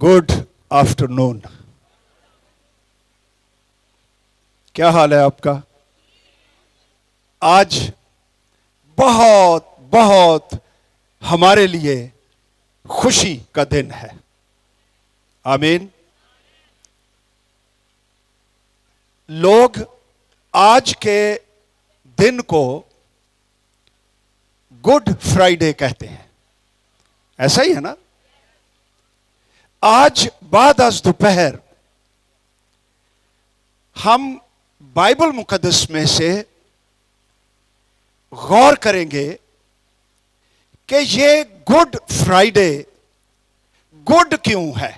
Good afternoon. क्या हाल है आपका? आज बहुत बहुत हमारे लिए खुशी का दिन है। आमीन। लोग आज के दिन को गुड फ्राइडे कहते हैं, ऐसा ही है ना? आज बाद आज दोपहर हम बाइबल मुकद्दस में से गौर करेंगे कि ये गुड फ्राइडे गुड क्यों है,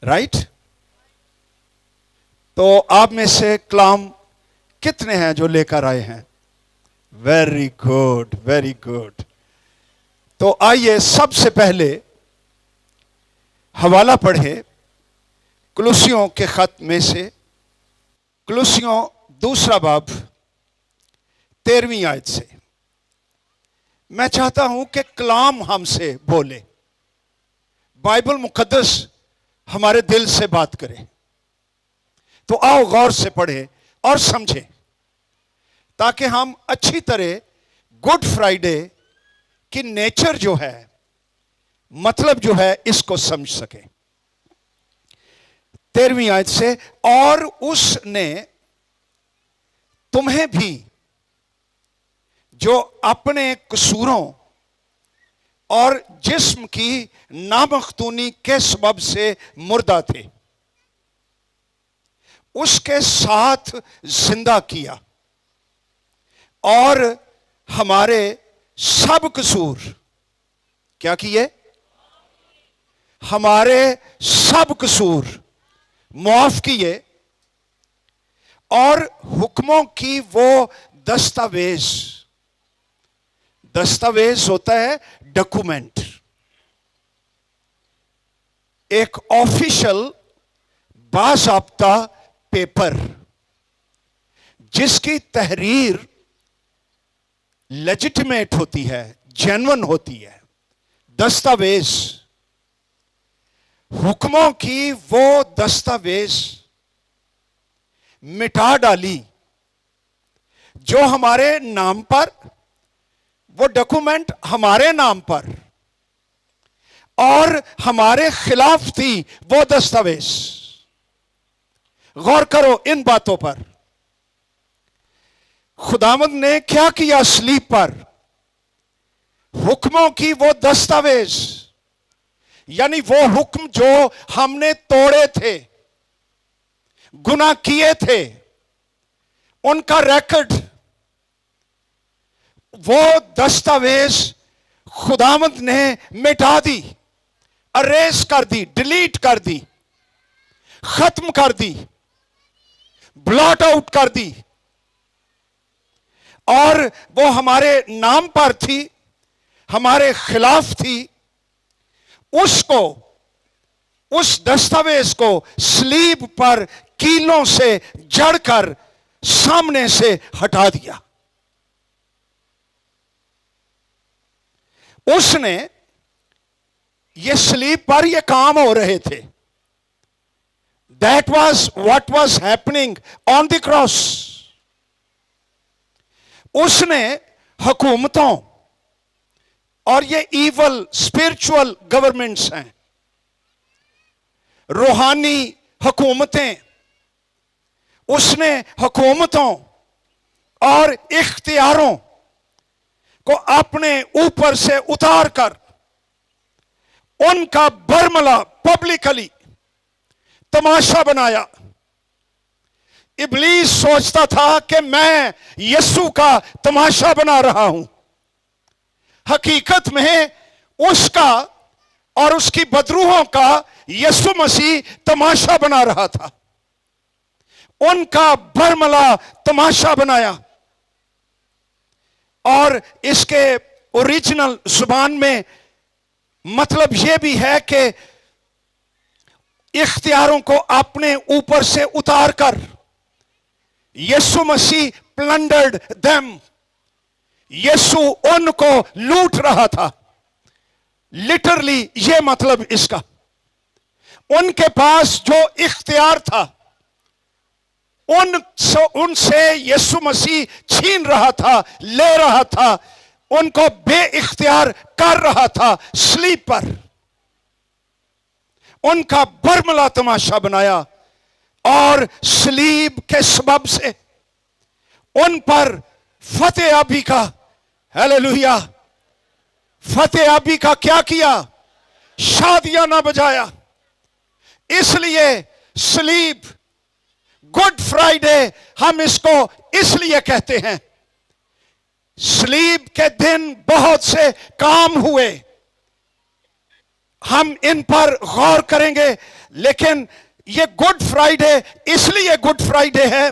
राइट? तो आप में से कलाम कितने हैं जो लेकर आए हैं? Very good, very good. तो आइए सबसे पहले हवाला पढ़े कुलुसियों के खत में से, कुलुसियों दूसरा बाब 13वीं आयत से। मैं चाहता हूं कि कलाम हमसे बोले, बाइबल मुकद्दस हमारे दिल से बात करे। तो आओ गौर से पढ़ें और समझें ताकि हम अच्छी तरह गुड फ्राइडे की नेचर जो है, मतलब जो है, इसको समझ सके। 13वीं आयत से, और उसने तुम्हें भी जो अपने कसूरों और जिस्म की नामख्तूनी के सबब से मुर्दा थे, उसके साथ जिंदा किया और हमारे सब कसूर क्या किए? हमारे सब कसूर मुआफ किए और हुक्मों की वो दस्तावेज, दस्तावेज होता है डॉक्यूमेंट, एक ऑफिशियल बाज़ाब्ता पेपर जिसकी तहरीर लेजिटिमेट होती है, जेन्युइन होती है। दस्तावेज, हुक्मों की वो दस्तावेज मिटा डाली जो हमारे नाम पर, वो डॉक्यूमेंट हमारे नाम पर और हमारे खिलाफ थी वो दस्तावेज। गौर करो इन बातों पर। खुदावंद ने क्या किया सलीब पर? हुक्मों की वो दस्तावेज, यानी वो हुक्म जो हमने तोड़े थे, गुनाह किए थे, उनका रिकॉर्ड, वो दस्तावेज खुदावंद ने मिटा दी, अरेज कर दी, डिलीट कर दी, खत्म कर दी, ब्लॉट आउट कर दी। और वो हमारे नाम पर थी, हमारे खिलाफ थी। उसको, उस दस्तावेज को सलीब पर कीलों से जड़कर सामने से हटा दिया। उसने, ये सलीब पर ये काम हो रहे थे। That was what was happening on the cross. उसने हुकूमतों, और ये इवल स्पिरिचुअल गवर्नमेंट्स हैं, रूहानी हुकूमतें, उसने हुकूमतों और इख्तियारों को अपने ऊपर से उतार कर उनका बरमला पब्लिकली तमाशा बनाया। इब्लीस सोचता था कि मैं यीशु का तमाशा बना रहा हूं। हकीकत में उसका और उसकी बदरूहों का यीशु मसीह तमाशा बना रहा था। उनका बरमला तमाशा बनाया। और इसके ओरिजिनल जुबान में मतलब यह भी है कि इख्तियारों को अपने ऊपर से उतार कर यीशु मसीह प्लंडर्ड देम, यीशु उनको लूट रहा था। लिटरली ये मतलब इसका, उनके पास जो इख्तियार था उनसे यीशु मसीह छीन रहा था, ले रहा था, उनको बे-इख्तियार कर रहा था सलीब पर। उनका बरमला तमाशा बनाया और सलीब के सबब से उन पर फतेहाबी का, हालेलुया, फतेहाबी का क्या किया? शादियां ना बजाया। इसलिए सलीब, गुड फ्राइडे हम इसको इसलिए कहते हैं। सलीब के दिन बहुत से काम हुए, हम इन पर गौर करेंगे, लेकिन ये गुड फ्राइडे इसलिए गुड फ्राइडे है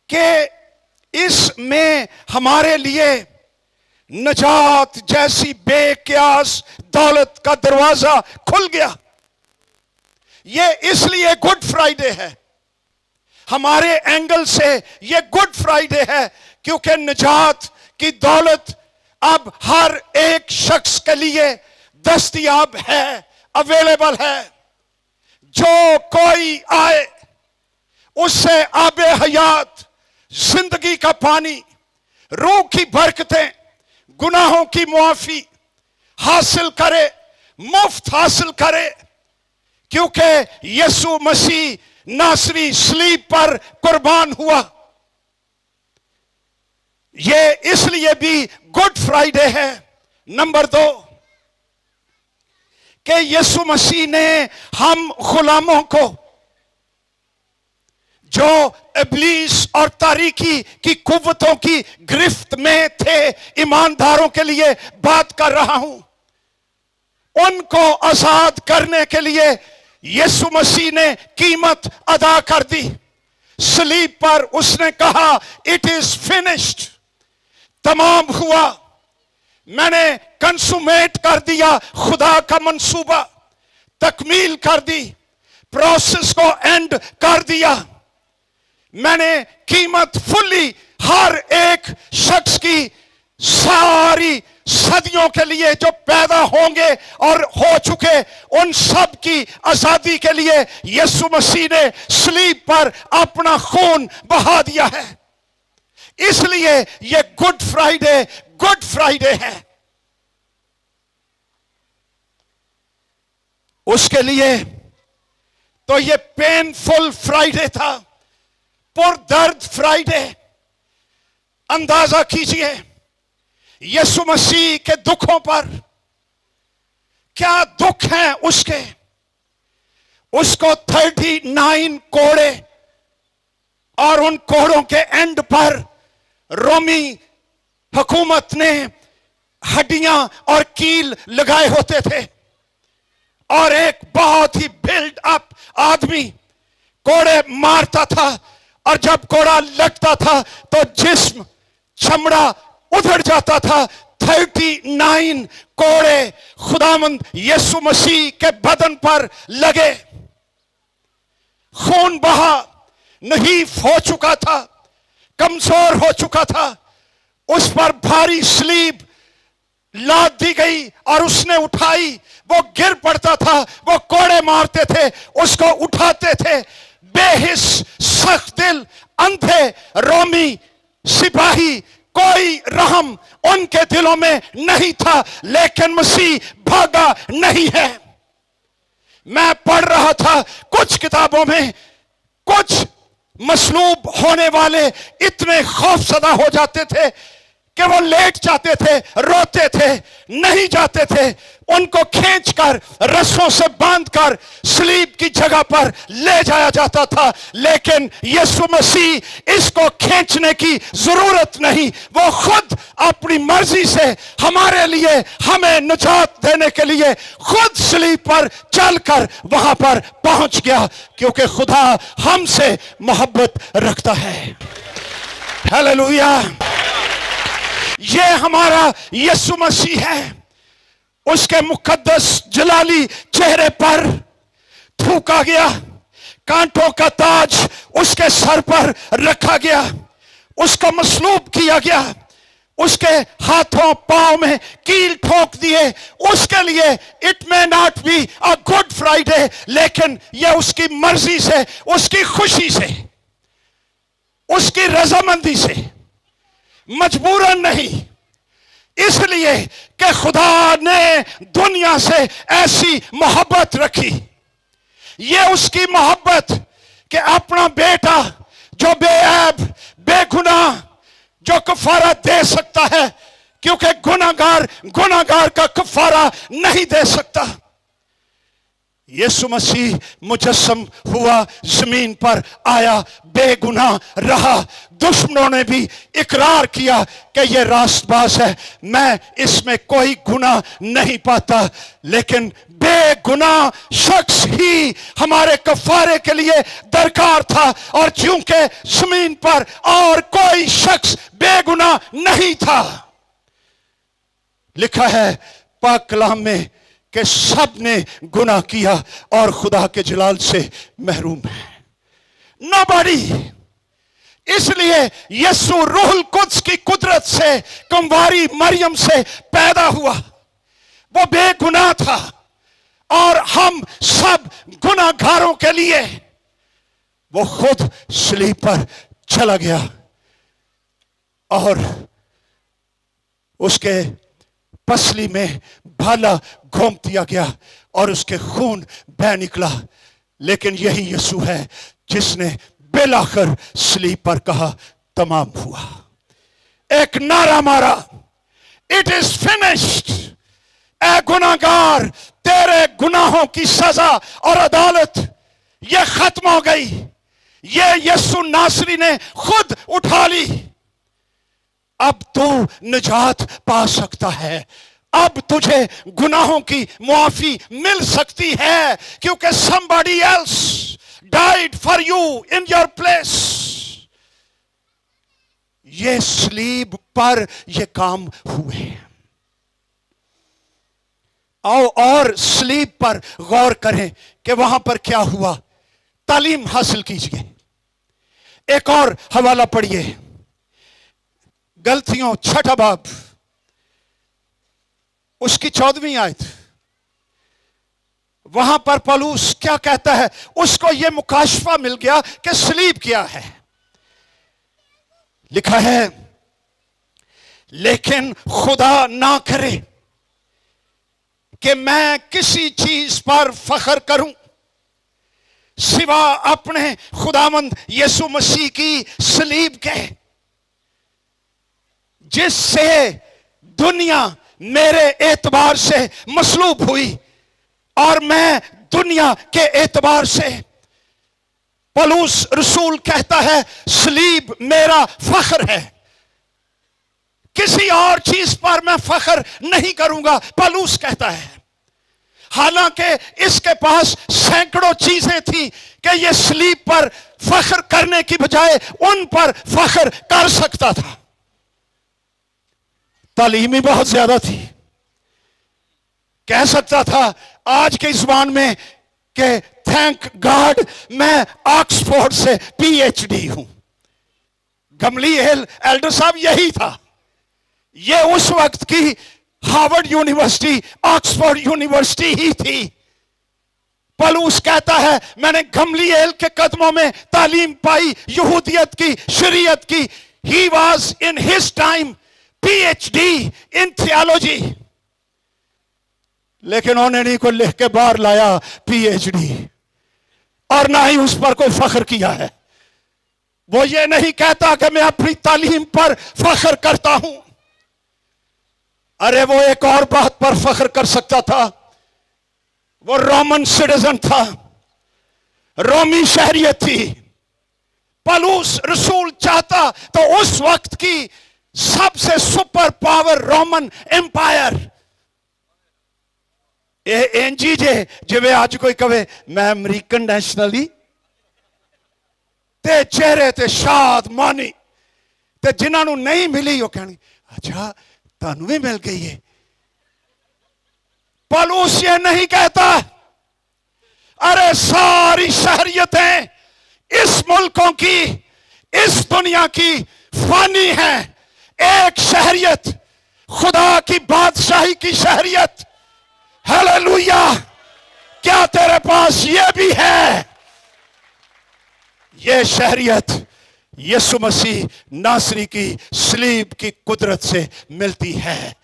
कि इसमें हमारे लिए नजात जैसी बेक्यास दौलत का दरवाजा खुल गया। ये इसलिए गुड फ्राइडे है, हमारे एंगल से ये गुड फ्राइडे है, क्योंकि नजात की दौलत अब हर एक शख्स के लिए दस्तयाब है, अवेलेबल है। जो कोई आए उससे आबे हयात, जिंदगी का पानी, रूह की बरकतें, गुनाहों की मुआफी हासिल करे, मुफ्त हासिल करे, क्योंकि यीशु मसीह नासरी सलीब पर कुर्बान हुआ। ये इसलिए भी गुड फ्राइडे है। नंबर 2 कि यीशु मसीह ने हम गुलामों को, जो इब्लीस और तारीकी की कुव्वतों की गिरफ्त में थे, ईमानदारों के लिए बात कर रहा हूं, उनको आजाद करने के लिए यीशु मसीह ने कीमत अदा कर दी। सलीब पर उसने कहा इट इज फिनिश्ड, तमाम हुआ, मैंने कंसुमेट कर दिया, खुदा का मंसूबा तकमील कर दी, प्रोसेस को एंड कर दिया। मैंने कीमत फुल्ली हर एक शख्स की, सारी सदियों के लिए जो पैदा होंगे और हो चुके, उन सब की आजादी के लिए यीशु मसीह ने सलीब पर अपना खून बहा दिया है। इसलिए ये गुड फ्राइडे है। उसके लिए तो ये पेनफुल फ्राइडे था, पुरदर्द फ्राइडे। अंदाजा कीजिए यीशु मसीह के दुखों पर, क्या दुख हैं उसके। उसको 39 कोड़े, और उन कोड़ों के एंड पर रोमी हुकूमत ने हड्डियां और कील लगाए होते थे, और एक बहुत ही बिल्ड अप आदमी कोड़े मारता था, और जब कोड़ा लगता था तो जिस्म, चमड़ा उधड़ जाता था। 39 कोड़े खुदावंद यीशु मसीह के बदन पर लगे, खून बहा, नहीफ हो चुका था, कमजोर हो चुका था, उस पर भारी सलीब लाद दी गई और उसने उठाई। वो गिर पड़ता था, वो कोड़े मारते थे, उसको उठाते थे। बेहिस, सख्त दिल, अंधे रोमी सिपाही, कोई रहम उनके दिलों में नहीं था, लेकिन मसीह भागा नहीं है। मैं पढ़ रहा था कुछ किताबों में, कुछ मसलूब होने वाले इतने खौफजदा हो जाते थे कि वो लेट जाते थे, रोते थे, नहीं जाते थे। उनको खींचकर, रस्सों से बांधकर सलीब की जगह पर ले जाया जाता था, लेकिन यीशु मसीह इसको खींचने की जरूरत नहीं। वो खुद अपनी मर्जी से हमारे लिए, हमें निजात देने के लिए खुद सलीब पर चलकर वहां पर पहुंच गया, क्योंकि खुदा हमसे मोहब्बत रखता है। हालेलुया। ये हमारा यीशु मसीह है। उसके मुकद्दस जलाली चेहरे पर थूका गया, कांटों का ताज उसके सर पर रखा गया, उसको मसलूब किया गया, اس کے ہاتھوں پاؤں میں کیل ٹھوک دیے، اس کے لیے it may not be a Good Friday, لیکن یہ اس کی مرضی سے، اس کی خوشی سے، اس کی رضامندی سے، مجبوراً نہیں، اس لیے کہ خدا نے دنیا سے ایسی محبت رکھی. یہ اس کی محبت کہ اپنا بیٹا جو بے عیب بے گناہ، جو کفارہ دے سکتا ہے، کیونکہ گناہگار کا کفارہ نہیں دے سکتا. یسوع مسیح مجسم ہوا، زمین پر آیا، بے گناہ رہا. دشمنوں نے بھی اقرار کیا کہ یہ راست باز ہے، میں اس میں کوئی گناہ نہیں پاتا، لیکن بے گناہ شخص ہی ہمارے کفارے کے لیے درکار تھا. اور چونکہ زمین پر اور کوئی شخص بے گناہ نہیں تھا، لکھا ہے پاک کلام میں کہ سب نے گناہ کیا اور خدا کے جلال سے محروم ہے. Nobody. اس لیے یسوع روح القدس کی قدرت سے کنواری مریم سے پیدا ہوا. وہ بے گناہ تھا اور ہم سب گناہگاروں کے لیے وہ خود صلیب پر چلا گیا اور اس کے پسلی میں بھالا گھونپ دیا گیا اور اس کے خون بہہ نکلا. لیکن یہی یسوع ہے جس نے بالآخر صلیب پر کہا تمام ہوا. ایک نعرہ مارا، اٹ از فنشڈ. اے گناہگار، تیرے گناہوں کی سزا اور عدالت یہ ختم ہو گئی. یہ یسوع ناصری نے خود اٹھا لی. اب تو نجات پا سکتا ہے، اب تجھے گناہوں کی معافی مل سکتی ہے، کیونکہ somebody else died for you in your place. یہ صلیب پر یہ کام ہوئے. آؤ اور صلیب پر غور کریں کہ وہاں پر کیا ہوا. تعلیم حاصل کیجئے. ایک اور حوالہ پڑھیے، غلطیوں 6 باب اس کی 14ویں آیت. وہاں پر پولس کیا کہتا ہے؟ اس کو یہ مکاشفہ مل گیا کہ صلیب کیا ہے. لکھا ہے لیکن خدا نہ کرے کہ میں کسی چیز پر فخر کروں سوا اپنے خداوند یسوع مسیح کی صلیب کے، جس سے دنیا میرے اعتبار سے مصلوب ہوئی اور میں دنیا کے اعتبار سے. پولس رسول کہتا ہے صلیب میرا فخر ہے، کسی اور چیز پر میں فخر نہیں کروں گا. پولس کہتا ہے، حالانکہ اس کے پاس سینکڑوں چیزیں تھیں کہ یہ صلیب پر فخر کرنے کی بجائے ان پر فخر کر سکتا تھا. تعلیم ہی بہت زیادہ تھی. کہہ سکتا تھا آج کی زبان میں کہ تھینک گاڈ میں آکسفورڈ سے PhD ہوں. گملیل ایلڈر صاحب یہی تھا. یہ اس وقت کی ہارورڈ یونیورسٹی، آکسفورڈ یونیورسٹی ہی تھی. پولس کہتا ہے میں نے گملیل کے قدموں میں تعلیم پائی، یہودیت کی، شریعت کی. He was in his time PhD in theology. لیکن انہوں کو لکھ کے باہر لایا PhD، اور نہ ہی اس پر کوئی فخر کیا ہے. وہ یہ نہیں کہتا کہ میں اپنی تعلیم پر فخر کرتا ہوں. ارے وہ ایک اور بات پر فخر کر سکتا تھا. وہ رومن سٹیزن تھا، رومی شہریت تھی. پولس رسول چاہتا تو اس وقت کی سب سے سپر پاور رومن امپائر جی جے آج کوئی کہے میں امریکن نیشنلی تے چہرے تے شاد مانی تے جنہاں نو نہیں ملی وہ کہنی اچھا تانوں بھی مل گئی ہے. پولس یہ نہیں کہتا ارے ساری شہریتیں اس ملکوں کی، اس دنیا کی فانی ہیں، एक शहरियत, खुदा की बादशाही की शहरियत। हालेलुया। क्या तेरे पास ये भी है? ये शहरियत यीशु मसीह नासरी की सलीब की कुदरत से मिलती है।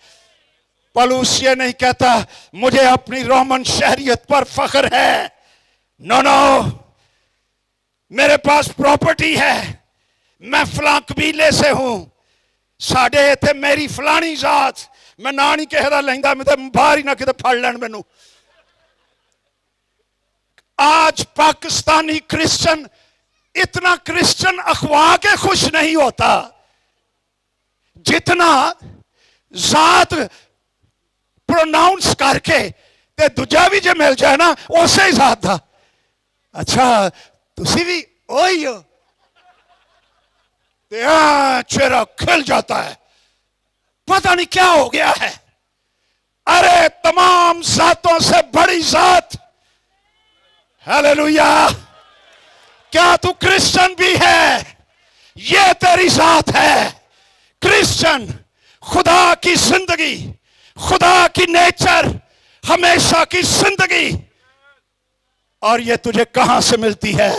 पौलुस ये नहीं कहता मुझे अपनी रोमन शहरियत पर फख्र है। नो नो, मेरे पास प्रॉपर्टी है, मैं फलां कबीले से हूं, साडे इत्थे मेरी फलानी जात, मैं ना नहीं कहदा लैंदा, मैं तो बाहर ही ना किते फड़ लैण मैनू। आज पाकिस्तानी क्रिश्चियन इतना क्रिश्चियन अखवा के खुश नहीं होता जितना जात प्रोनाउंस करके ते दूजा भी जे मिल जाए ना उसे ही जात था। अच्छा तुसी भी ओही हो, चेहरा खिल जाता है, पता नहीं क्या हो गया है। अरे तमाम जातों से बड़ी जात, हालेलुया। क्या तू क्रिश्चियन भी है? ये तेरी जात है। क्रिश्चियन खुदा की जिंदगी, खुदा की नेचर, हमेशा की जिंदगी। और ये तुझे कहां से मिलती है?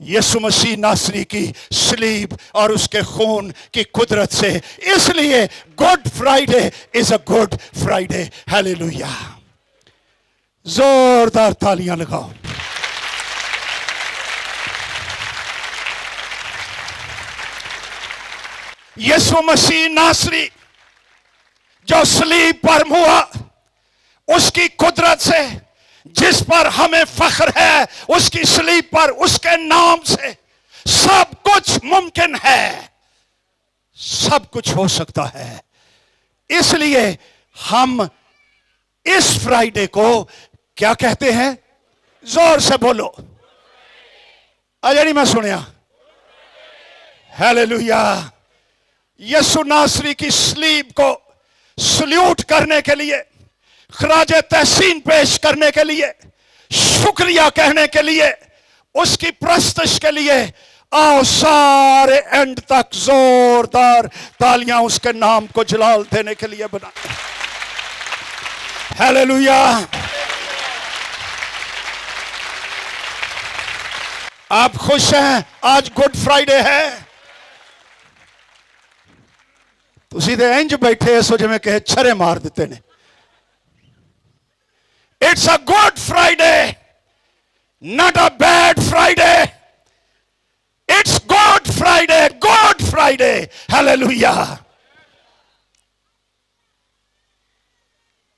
यीशु मसीह नासरी की सलीब और उसके खून की कुदरत से। इसलिए good Friday is a Good Friday. Hallelujah. जोरदार तालियां लगाओ। यीशु मसीह नासरी जो सलीब पर हुआ, उसकी कुदरत से, जिस पर हमें फख्र है, उसकी सलीब पर, उसके नाम से सब कुछ मुमकिन है, सब कुछ हो सकता है। इसलिए हम इस फ्राइडे को क्या कहते हैं? जोर से बोलो। अजय मैं सुनिया। हालेलुया। यीशु नासरी की सलीब को सल्यूट करने के लिए, खराज तहसीन पेश करने के लिए, शुक्रिया कहने के लिए, उसकी प्रस्तश के लिए आओ सारे एंड तक जोरदार तालियां उसके नाम को जलाल देने के लिए बना। हालेलुया। आप खुश हैं? आज गुड फ्राइडे है। तुसी ते इंज बैठे सो जिवें कहे छरे मार दिते ने। It's a Good Friday, not a bad Friday. It's good Friday, good Friday. Hallelujah.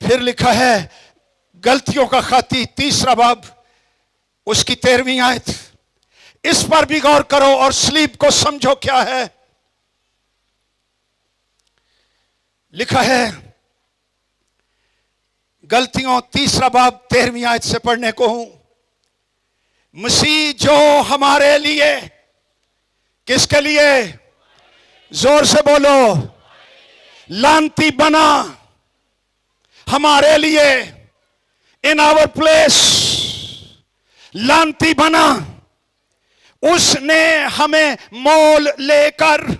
फिर लिखा है गलतियों का खाती 3 बाब उसकी 13वीं आयत। इस पर भी गौर करो और सलीब को समझो क्या है। लिखा है गलतियों 3 बाब 13वीं आयत से पढ़ने को हूं। मसीह जो हमारे लिए, किसके लिए? जोर से बोलो। लानती बना हमारे लिए, इन आवर प्लेस लानती बना। उसने हमें मोल लेकर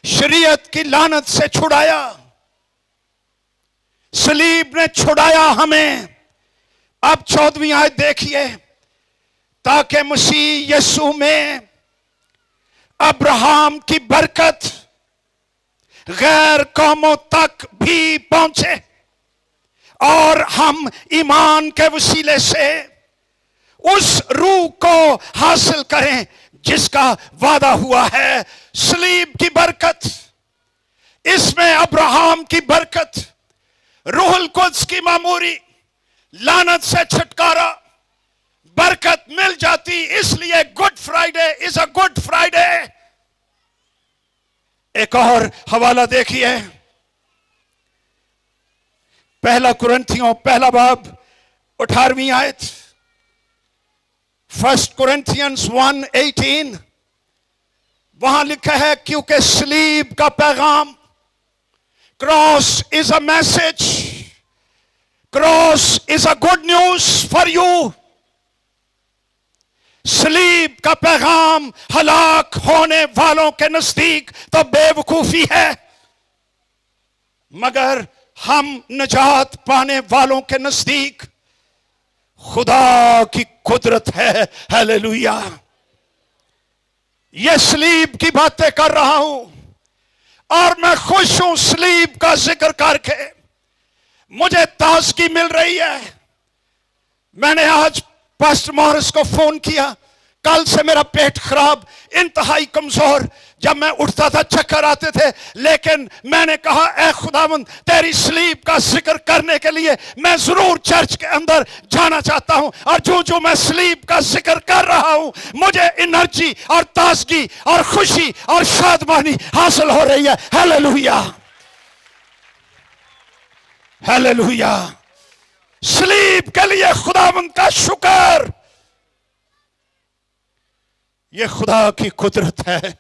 शरीयत की लानत से छुड़ाया। सलीब ने छुड़ाया हमें। अब 14वीं आयत देखिए। ताकि मसीह यीशु में अब्राहम की बरकत गैर कौमों तक भी पहुंचे और हम ईमान के वसीले से उस रूह को हासिल करें जिसका वादा हुआ है। सलीब की बरकत, इसमें अब्राहम की बरकत, रूहुल कुद्स की मामूरी, लानत से छुटकारा, बरकत मिल जाती। इसलिए good Friday is a Good Friday. एक और हवाला देखिए। 1 कुरिन्थियों 1 बाब 18वीं आयत। 1 Corinthians 1:18। वहां लिखा है क्योंकि सलीब का पैगाम, cross is a message, cross is a good news for you. सलीब का पैगाम हलाक होने वालों के नजदीक तो बेवकूफी है, मगर हम नजात पाने वालों के नजदीक खुदा की कुदरत है। हालेलुया। ये सलीब की बातें कर रहा हूं और मैं खुश हूं सलीब का जिक्र करके, मुझे ताजगी मिल रही है। मैंने आज पास्टर मॉरिस को फोन किया, कल से मेरा पेट खराब, इंतहाई कमजोर, जब मैं उठता था चक्कर आते थे, लेकिन मैंने कहा ऐ खुदावंद तेरी सलीब का जिक्र करने के लिए मैं जरूर चर्च के अंदर जाना चाहता हूं। और जो जो मैं सलीब का जिक्र कर रहा हूं, मुझे एनर्जी और ताजगी और खुशी और शादमानी हासिल हो रही है। Hallelujah, hallelujah. सलीब के लिए खुदावंद का शुक्र, ये खुदा की कुदरत है।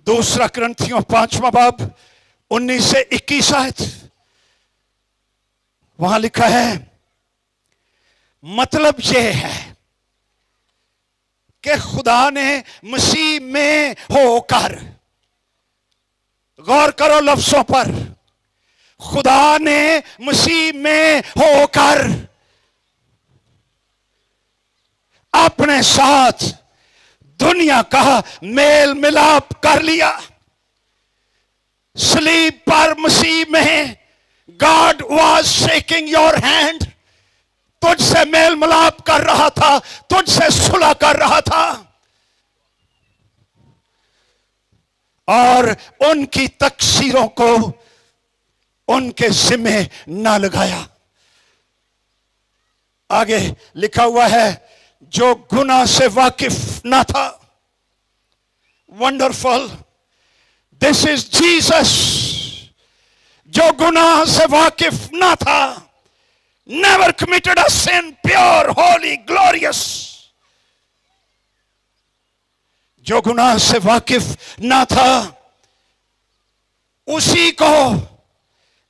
दूसरा करंथियों 5वां बाब 19 से 21 आयत, वहां लिखा है, मतलब यह है कि खुदा ने मसीह में होकर, गौर करो लफ्जों पर, खुदा ने मसीह में होकर अपने साथ दुनिया का मेल मिलाप कर लिया। सलीब पर मसीह में God was shaking your hand, तुझसे मेल मिलाप कर रहा था, तुझसे सुलह कर रहा था, और उनकी तकसीरों को उनके जिम्मे ना लगाया। आगे लिखा हुआ है, जो गुनाह से वाकिफ ना था, वंडरफुल, दिस इज जीसस, जो गुनाह से वाकिफ ना था, never committed a sin, pure, holy, glorious, जो गुनाह से वाकिफ ना था, उसी को,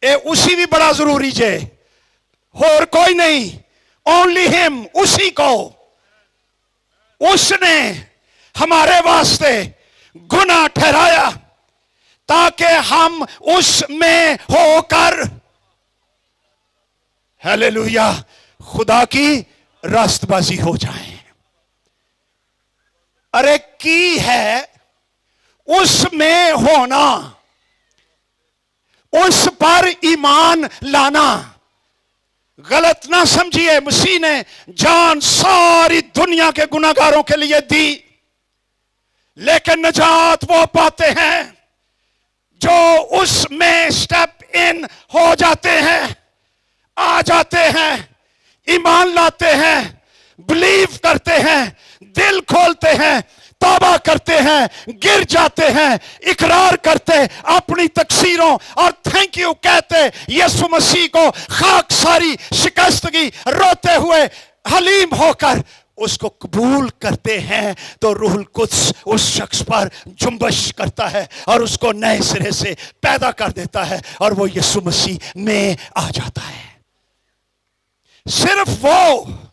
उसी भी बड़ा जरूरी है, और कोई नहीं, ओनली हिम, उसी को उसने हमारे वास्ते गुनाह ठहराया, ताकि हम उसमें होकर, हालेलुया, खुदा की रास्तबाजी हो जाएं। अरे की है उसमें होना, उस पर ईमान लाना। गलत ना समझिए, मसीह ने जान सारी दुनिया के गुनाहगारों के लिए दी, लेकिन नजात वो पाते हैं जो उसमें स्टेप इन हो जाते हैं, आ जाते हैं, ईमान लाते हैं, बिलीव करते हैं, दिल खोलते हैं, तौबा करते हैं, गिर जाते हैं, इकरार करते, अपनी तकसीरों और थैंक यू कहते, यीशु मसीह को खाक सारी शिकस्तगी रोते हुए हलीम होकर उसको कबूल करते हैं, तो रूहुल कुद्स उस शख्स पर जुम्बश करता है और उसको नए सिरे से पैदा कर देता है, और वो यीशु मसीह में आ जाता है। सिर्फ वो,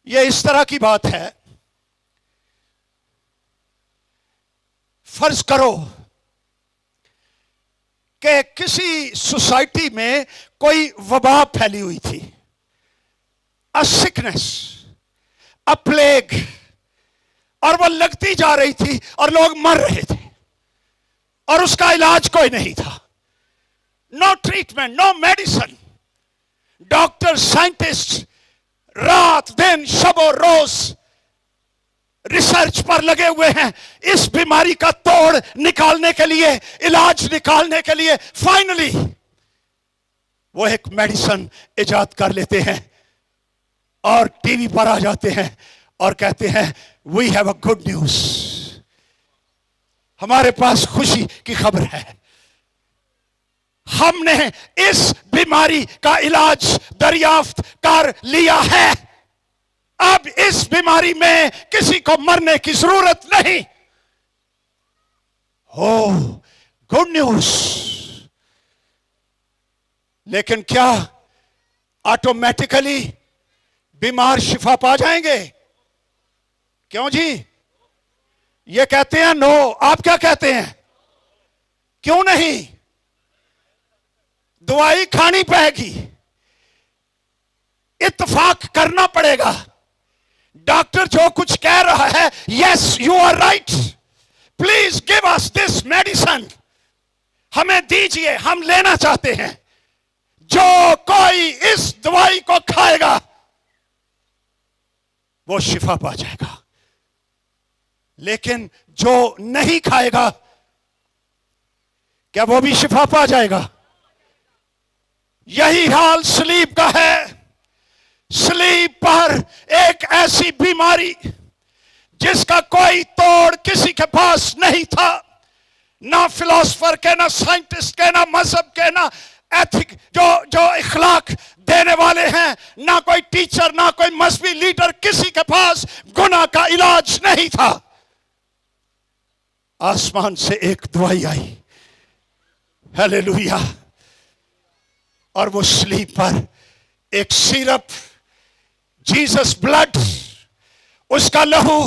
ये इस तरह की बात है, फर्ज करो कि किसी सोसाइटी में कोई वबा फैली हुई थी, अ सिकनेस, अ प्लेग, और वो लगती जा रही थी और लोग मर रहे थे, और उसका इलाज कोई नहीं था, no treatment, no medicine. Doctor, scientist रात दिन शबो रोज रिसर्च पर लगे हुए हैं, इस बीमारी का तोड़ निकालने के लिए, इलाज निकालने के लिए। फाइनली वो एक मेडिसिन इजाद कर लेते हैं और टीवी पर आ जाते हैं और कहते हैं, we have a good news, हमारे पास खुशी की खबर है, हमने इस बीमारी का इलाज दरियाफ्त कर लिया है, अब इस बीमारी में किसी को मरने की जरूरत नहीं। हो, गुड न्यूज। लेकिन क्या ऑटोमेटिकली बीमार शिफा पा जाएंगे? क्यों जी? ये कहते हैं नो, आप क्या कहते हैं? क्यों नहीं? दवाई खानी पड़ेगी, इत्तेफाक करना पड़ेगा। डॉक्टर जो कुछ कह रहा है, yes you are right, please give us this medicine, हमें दीजिए, हम लेना चाहते हैं। जो कोई इस दवाई को खाएगा वो शिफा पा जाएगा, लेकिन जो नहीं खाएगा क्या वो भी शिफा पा जाएगा? यही हाल स्लीप का है। स्लीप पर एक ऐसी बीमारी जिसका कोई तोड़ किसी के पास नहीं था, ना फिलोसफर के, ना साइंटिस्ट के, ना मजहब के, ना एथिक जो इखलाक देने वाले हैं, ना कोई टीचर, ना कोई मजहबी लीडर, किसी के पास गुनाह का इलाज नहीं था। आसमान से एक दवाई आई, हालेलुया, और वो स्लीप पर एक सिरप, जीसस ब्लड, उसका लहू,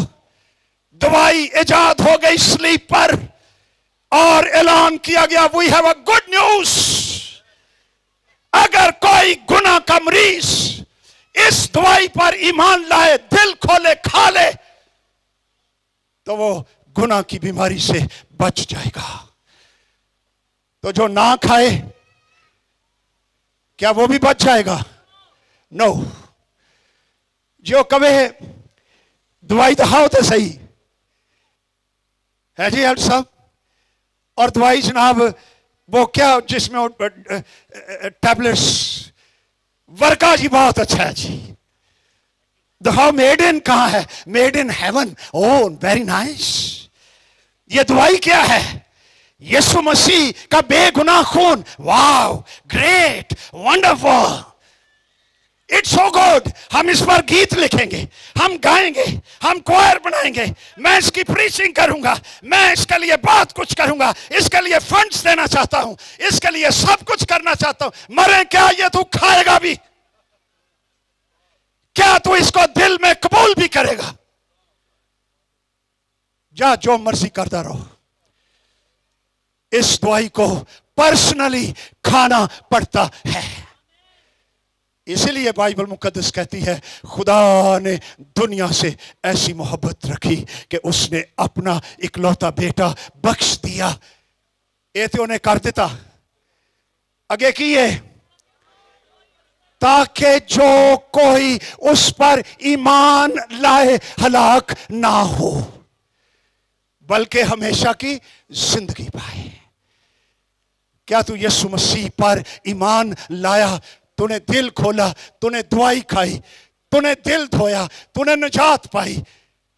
दवाई इजाद हो गई स्लीप पर, और ऐलान किया गया we have a good news. अगर कोई गुनाह का मरीज इस दवाई पर ईमान लाए, दिल खोले, खा ले, तो वो गुनाह की बीमारी से बच जाएगा। तो जो ना खाए क्या वो भी बच जाएगा? नो। जो कहे दवाई तो खाओ तो सही है जी हर साहब, और दवाई जनाब वो क्या जिसमें टैबलेट्स, वर्का जी बहुत अच्छा है जी। दवाई मेड इन कहां है? Made in heaven. Oh very nice. ये दवाई क्या है? यीशु मसीह का बेगुनाह खून। Wow, great, wonderful, it's so good. हम इस पर गीत लिखेंगे, हम गाएंगे, हम क्वायर बनाएंगे, मैं इसकी प्रीचिंग करूंगा, मैं इसके लिए बहुत कुछ करूंगा, इसके लिए फंड्स देना चाहता हूं, इसके लिए सब कुछ करना चाहता हूं। मरे क्या ये तू खाएगा भी? क्या तू इसको दिल में कबूल भी करेगा? जा जो मर्जी करता रहो, इस दवाई को पर्सनली खाना पड़ता है। इसलिए बाइबल मुकद्दस कहती है खुदा ने दुनिया से ऐसी मोहब्बत रखी कि उसने अपना इकलौता बेटा बख्श दिया। ये तो उन्हें कर देता आगे की है, ताकि जो कोई उस पर ईमान लाए हलाक ना हो बल्कि हमेशा की जिंदगी पाए। क्या तू यीशु मसीह पर ईमान लाया? तूने दिल खोला, तूने दवाई खाई, तूने दिल धोया, तूने निजात पाई,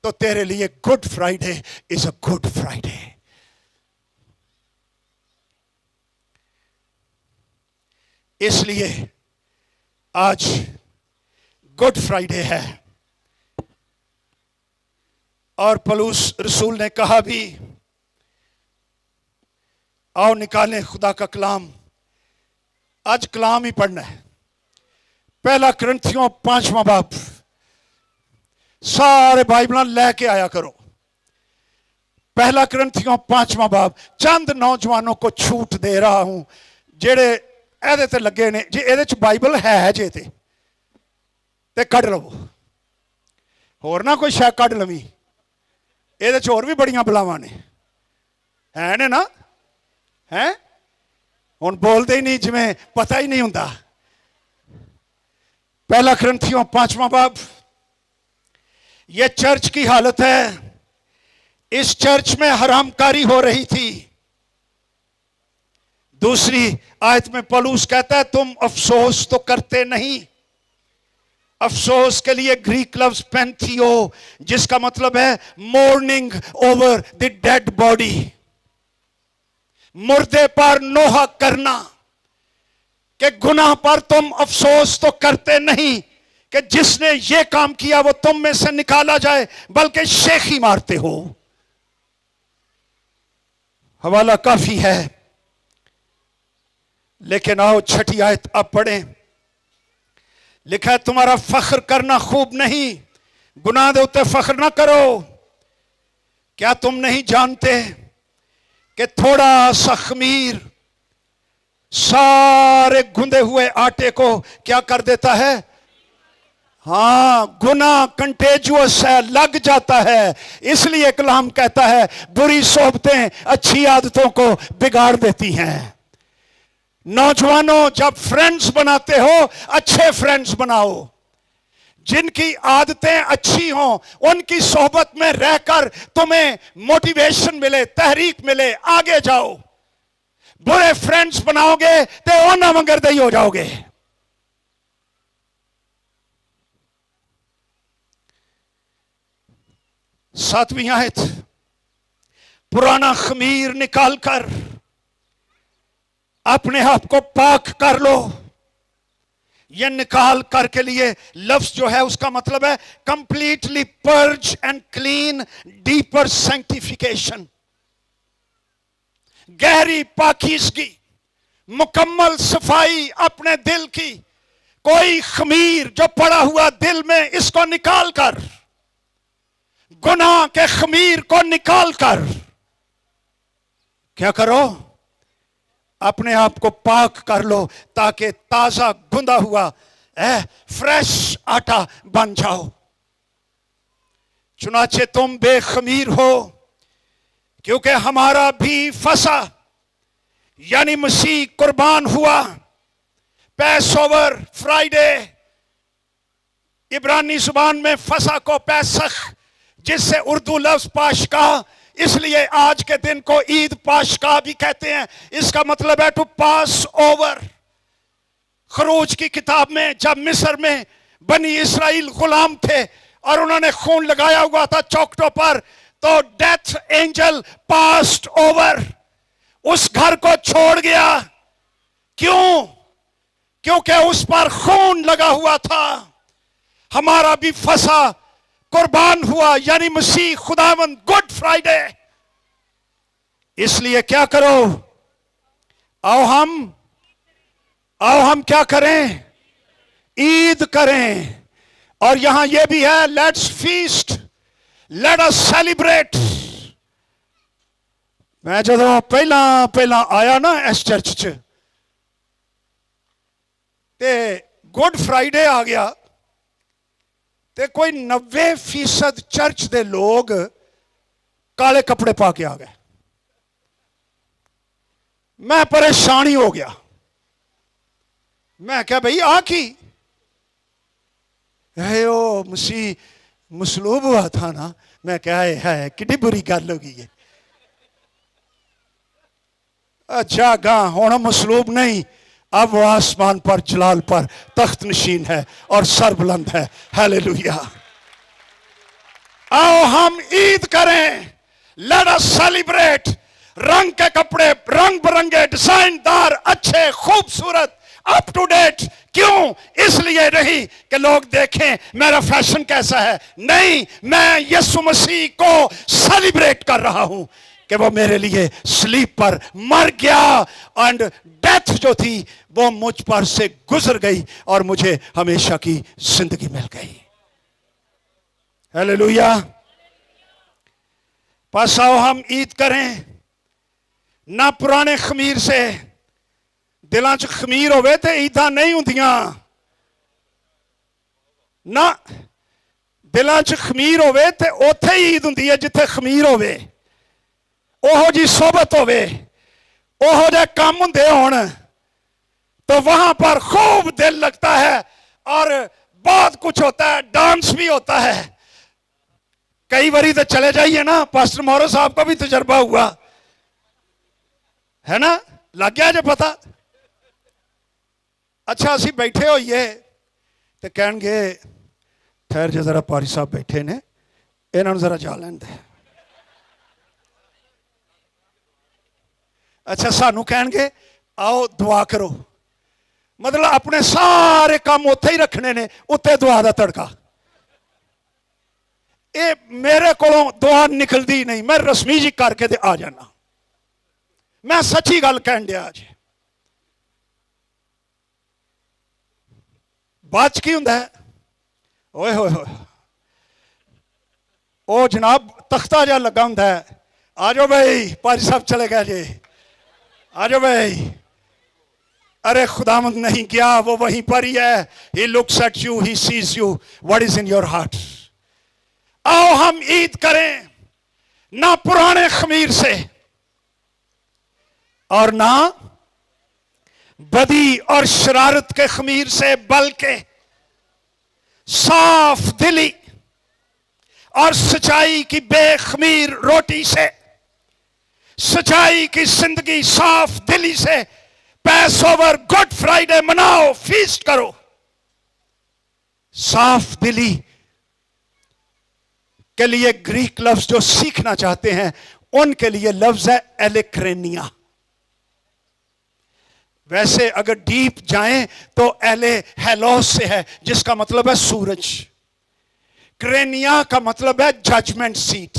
तो तेरे लिए good Friday is a Good Friday. इसलिए आज गुड फ्राइडे है, और पौलुस रसूल ने कहा भी, आओ निकालें खुदा का कलाम। आज कलाम ही पढ़ना है। पहला कुरिन्थियों 5वां बाब, सारे बाइबल लेके आया करो। पहला कुरिन्थियों 5वां बाब। चंद नौजवानों को छूट दे रहा हूं जेड़े एदे ते लगे ने, जे एदे च बाइबल है जे ते कढ़ लवो, होर ना कोई शै कढ़ लवी, एदे च होर भी बड़ियां बलावां ने, है ने ना? हैं हुण बोलते ही नहीं, जिवें पता ही नहीं हुंदा। पहला कुरिन्थियों 5वां बाब। यह चर्च की हालत है। इस चर्च में हरामकारी हो रही थी। दूसरी आयत में पौलुस कहता है तुम अफसोस तो करते नहीं। अफसोस के लिए ग्रीक लफ्ज पेंथियो, जिसका मतलब है morning over the dead body, मुर्दे पर नोहा करना। कि गुनाह पर तुम अफसोस तो करते नहीं कि जिसने ये काम किया वो तुम में से निकाला जाए, बल्कि शेखी मारते हो। हवाला काफी है, लेकिन आओ छठी आयत अब पढ़ें। लिखा है तुम्हारा फख्र करना खूब नहीं, गुनाह दे उत्ते फख्र ना करो। क्या तुम नहीं जानते कि थोड़ा सा खमीर सारे गुंदे हुए आटे को क्या कर देता है? हाँ, गुनाह कंटेजुअस है, लग जाता है। इसलिए कलाम कहता है बुरी सोबतें अच्छी आदतों को बिगाड़ देती हैं। नौजवानों, जब फ्रेंड्स बनाते हो अच्छे फ्रेंड्स बनाओ, जिनकी आदतें अच्छी हों, उनकी सोहबत में रहकर तुम्हें मोटिवेशन मिले, तहरीक मिले, आगे जाओ। बुरे फ्रेंड्स बनाओगे तो ओना मंगर दई हो जाओगे। सातवीं आयत, पुराना खमीर निकालकर अपने आप को पाक कर लो। यह निकाल कर के लिए लफ्ज जो है उसका मतलब है completely purge and clean, deeper sanctification, गहरी पाकीज़गी, मुकम्मल सफाई अपने दिल की। कोई खमीर जो पड़ा हुआ दिल में, इसको निकाल कर, गुनाह के खमीर को निकाल कर क्या करो? अपने आप को पाक कर लो, ताकि ताजा गुंदा हुआ फ्रेश आटा बन जाओ। चुनाचे तुम बेखमीर हो, क्योंकि हमारा भी फसा यानी मसीह कुर्बान हुआ। पैस ओवर फ्राइडे, इब्रानी जुबान में फसा को पैसख, जिससे उर्दू लफ्ज पाशका, इसलिए आज के दिन को ईद पाशका भी कहते हैं। इसका मतलब है टू पास ओवर। खरूज की किताब में जब मिस्र में बनी इसराइल गुलाम थे और उन्होंने खून लगाया हुआ था चौखटों पर, तो डेथ एंजल पास्ट ओवर, उस घर को छोड़ गया। क्यों? क्योंकि उस पर खून लगा हुआ था। हमारा भी फसा कुर्बान हुआ यानी मसीह खुदावंद, गुड फ्राइडे। इसलिए क्या करो? आओ हम क्या करें? ईद करें। और यहां यह भी है, let's feast, let us celebrate. मैं जदों पहला आया ना इस चर्च च, ते गुड फ्राइडे आ गया, ते कोई 90% चर्च दे लोग काले कपड़े पा के आ गए। मैं परेशान ही हो गया। मैं क्या भाई आ की है ओ मसीह मसलूब हुआ था ना। मैं क्या है कितनी बुरी गल होगी है। अच्छा गा होना मसलूब नहीं, अब वो आसमान पर जलाल पर तख्त नशीन है और सर बुलंद है। हालेलुया। आओ हम ईद करें, लेट अस सेलिब्रेट। रंग के कपड़े, रंग बिरंगे, डिजाइनदार, अच्छे, खूबसूरत, अप टू डेट। क्यों? इसलिए नहीं कि लोग देखें मेरा फैशन कैसा है, नहीं, मैं यीशु मसीह को सेलिब्रेट कर रहा हूं कि वो मेरे लिए स्लीप पर मर गया एंड डेथ जो थी वो मुझ पर से गुजर गई और मुझे हमेशा की जिंदगी मिल गई। हालेलुया। पास आओ हम ईद करें, ना पुराने खमीर से। दिलों च खमीर होवे ते ईदां नहीं हुंदियां ना। दिलों च खमीर होवे ते उत्थे ही ईद हुंदी है जिथे खमीर होवे। ओहो जी सोबत होवे, ओहो जे काम हुंदे होण, तो वहां पर खूब दिल लगता है और बहुत कुछ होता है, डांस भी होता है। कई बारी तो चले जाइए ना, पास्टर मोहरो साहब का भी तजर्बा हुआ है ना, लग गया जो पता। अच्छा असी बैठे होइए तो कहणगे ठहर जो जरा पारी साहब बैठे ने, इन्होंने जरा जा लैन दे। अच्छा सानू कहणगे आओ दुआ करो, मतलब अपने सारे काम उत्थे ही रखने ने, उत्ते दुआ का तड़का। ये मेरे को दुआ निकलती नहीं, मैं रस्मी जी करके आ जाना। मैं सच्ची गल कह दिया आज। ਬਾਅਦ 'ਚ ਕੀ ਹੁੰਦਾ ਹੈ? ਓਏ ਹੋਏ ਹੋਏ, ਉਹ ਜਨਾਬ ਤਖਤਾ ਜਿਹਾ ਲੱਗਾ ਹੁੰਦਾ ਹੈ, ਆ ਜਾਓ भाई, पाजी साहब चले गए जी, आ जाओ भाई। अरे खुदावंद नहीं गया, वो वहीं पर ही है। He looks at you, he sees you, what is in your heart। आओ हम ईद करें, ना पुराने खमीर से और ना बदी और शरारत के खमीर से, बल्कि साफ दिली और सच्चाई की बेखमीर रोटी से, सच्चाई की जिंदगी साफ दिली से पैस ओवर गुड फ्राइडे मनाओ, फीस्ट करो। साफ दिली के लिए ग्रीक लफ्ज जो सीखना चाहते हैं उनके लिए लफ्ज है एलेक्रेनिया। वैसे अगर डीप जाएं तो एले हेलोस से है, जिसका मतलब है सूरज। क्रेनिया का मतलब है जजमेंट सीट,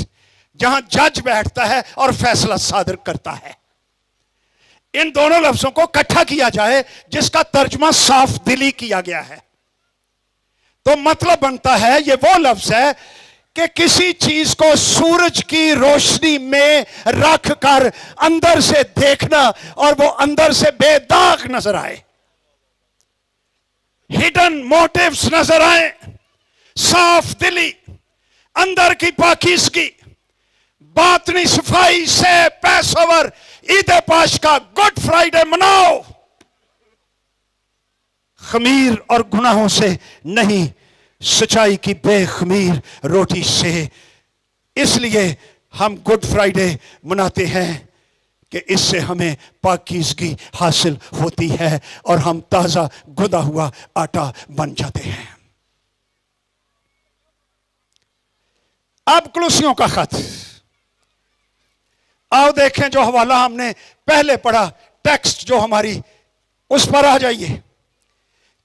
जहां जज बैठता है और फैसला सादर करता है। इन दोनों लफ्जों को इकट्ठा किया जाए, जिसका तर्जुमा साफ दिली किया गया है, तो मतलब बनता है, ये वो लफ्ज है कि किसी चीज को सूरज की रोशनी में रख कर अंदर से देखना और वो अंदर से बेदाग नजर आए, हिडन मोटिव्स नजर आए। साफ दिली, अंदर की पाकीज़गी, बातनी सफाई से पैस ओवर ईद पाश का गुड फ्राइडे मनाओ। खमीर और गुनाहों से नहीं, सच्चाई की बेखमीर रोटी से। इसलिए हम गुड फ्राइडे मनाते हैं कि इससे हमें पाकीज़गी हासिल होती है और हम ताज़ा गुदा हुआ आटा बन जाते हैं। अब कुलूसियों का खत, आओ देखें जो हवाला हमने पहले पढ़ा, टेक्स्ट जो हमारी, उस पर आ जाइए।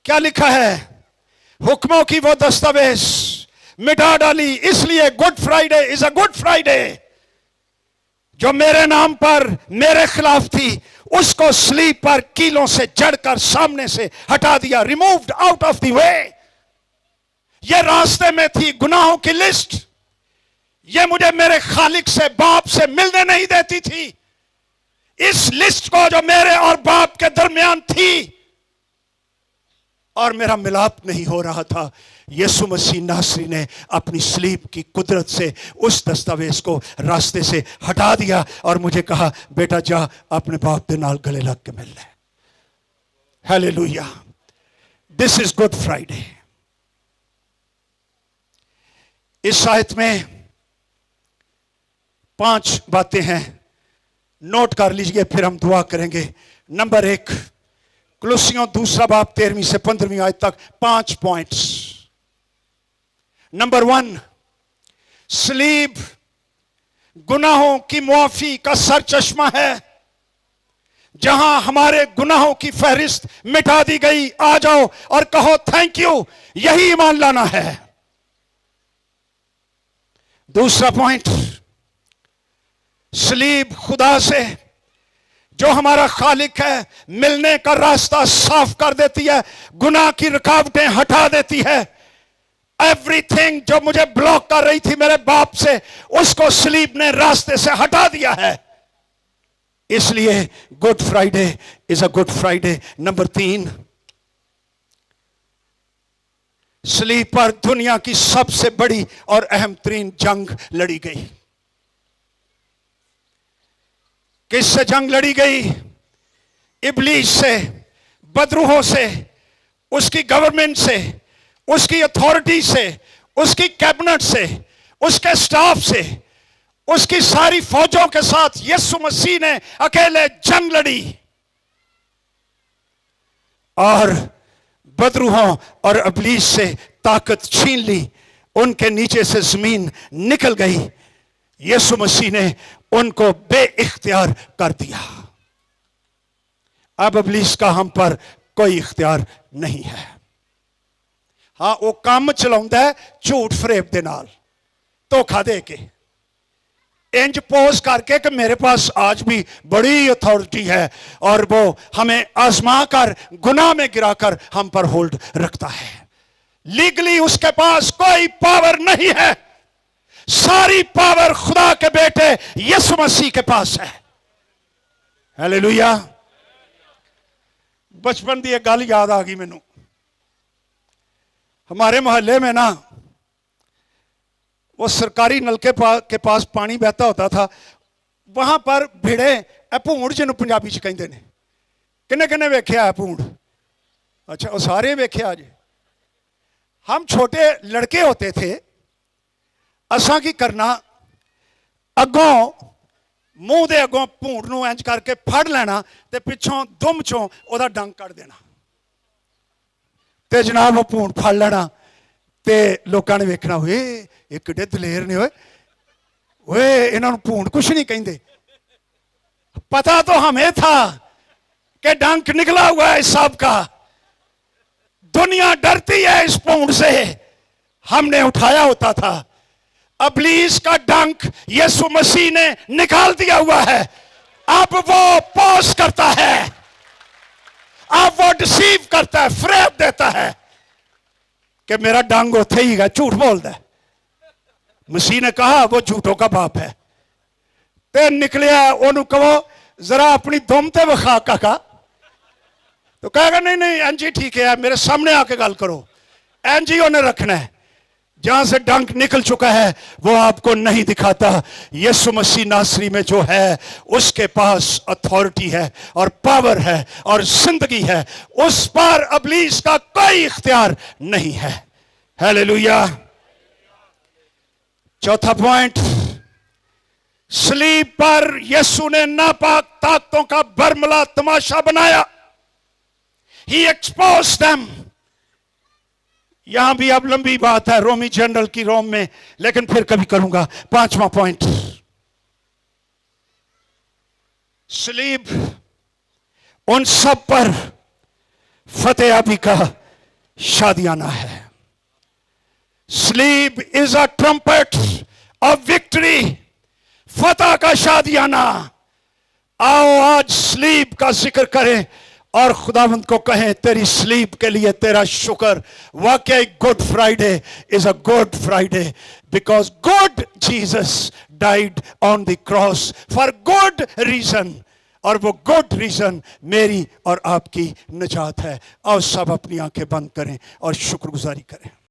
क्या लिखा है? हुक्मों की वो दस्तावेज मिटा डाली, इसलिए good Friday is a Good Friday. जो मेरे नाम पर मेरे खिलाफ थी, उसको स्लीप पर कीलों से जड़कर सामने से हटा दिया, removed out of the way. ये रास्ते में थी गुनाहों की लिस्ट, ये मुझे मेरे खालिक से, बाप से मिलने नहीं देती थी। इस लिस्ट को जो मेरे और बाप के दरमियान थी और मेरा मिलाप नहीं हो रहा था, यीशु मसीह नासरी ने अपनी स्लीप की कुदरत से उस दस्तावेज को रास्ते से हटा दिया और मुझे कहा, बेटा जा अपने बाप के नाल गले लग के मिल ले। Hallelujah, this is good Friday. इस आयत में 5 बातें हैं, नोट कर लीजिए, फिर हम दुआ करेंगे। नंबर 1, कुलुसियों 2 बाब 13वीं से 15वीं आयत तक 5 पॉइंट्स। नंबर 1, सलीब गुनाहों की मुआफी का सर चश्मा है, जहां हमारे गुनाहों की फहरिस्त मिटा दी गई। आ जाओ और कहो थैंक यू, यही ईमान लाना है। दूसरा पॉइंट, सलीब खुदा से, जो हमारा खालिक है, मिलने का रास्ता साफ कर देती है, गुनाह की रुकावटें हटा देती है। एवरीथिंग जो मुझे ब्लॉक कर रही थी मेरे बाप से, उसको सलीब ने रास्ते से हटा दिया है। इसलिए good Friday is a Good Friday. Number 3, सलीब पर दुनिया की सबसे बड़ी और अहम तरीन जंग लड़ी गई। किससे जंग लड़ी गई? इब्लीस से, बदरूहों से, उसकी गवर्नमेंट से, उसकी अथॉरिटी से, उसकी कैबिनेट से, उसके स्टाफ से, उसकी सारी फौजों के साथ यीशु मसीह ने अकेले जंग लड़ी और बदरूहों और इब्लीस से ताकत छीन ली। उनके नीचे से जमीन निकल गई। यीशु मसीह ने उनको बेइख्तियार कर दिया। अब इब्लीस का हम पर कोई इख्तियार नहीं है। हाँ, वो काम चलाउंदा है झूठ फरेब दे नाल, धोखा दे के। इंज पोज करके कि मेरे पास आज भी बड़ी अथॉरिटी है, और वो हमें आजमा कर गुनाह में गिराकर हम पर होल्ड रखता है। लीगली उसके पास कोई पावर नहीं है, सारी पावर खुदा के बेटे यीशु मसीह के पास है। हालेलुया। बचपन की एक गल याद आ गई मैनू। हमारे मोहल्ले में ना वो सरकारी नलके के पास पानी बहता होता था, वहां पर भिड़े भूंड जिन्हों पंजाबी च कहते हैं। किन्ने किन्ने वेख्या है भूंड? अच्छा, वो सारे वेख्या जी। हम छोटे लड़के होते थे, असा की करना, अगों मूँह दे अगों भूंड नूं इंज करके फड़ लेना ते पिछों दुम चों ओदा डंग कढ़ देना ते जनाब वो भूंड फड़ लेना ते लोगों ने वेखना, हुए ये किड्डे दलेर ने, ओए इन्हों भूंड कुछ नहीं कहिंदे। पता तो हमें था कि डंक निकला हुआ है सब का, दुनिया डरती है इस भूंड से। हमने उठाया होता था। इब्लीस का डंक यीशु मसीह ने निकाल दिया हुआ है। अब वो पोस करता है, अब वो डिसीव करता है, फ्रेब देता है कि मेरा डंग उथे ही है, झूठ बोलता है। मसीह ने कहा वो झूठों का बाप है। ते निकलिया, ओनू कहो जरा अपनी दुम ते विखा काका, तो कहेगा नहीं नहीं एनजी ठीक है, मेरे सामने आके गल करो। एनजी उन्हें रखना है। जहां से डंक निकल चुका है वो आपको नहीं दिखाता। यीशु मसीह नासरी में जो है उसके पास अथॉरिटी है और पावर है और जिंदगी है, उस पर इब्लीस का कोई इख्तियार नहीं है। हालेलुया। चौथा पॉइंट, सलीब पर यीशु ने नापाक ताकतों का बरमला तमाशा बनाया। He exposed them। यहां भी अब लंबी बात है रोमी जनरल की रोम में, लेकिन फिर कभी करूंगा। पांचवा पॉइंट, सलीब उन सब पर फतेहाबी का शादियाना है। सलीब is a trumpet of victory, फतह का शादियाना। आओ आज सलीब का जिक्र करें और खुदावंद को कहें तेरी सलीब के लिए तेरा शुक्र। वाकई Good Friday is a Good Friday because good Jesus died on the cross for good reason, और वो गुड रीजन मेरी और आपकी निजात है। और सब अपनी आंखें बंद करें और शुक्रगुजारी करें।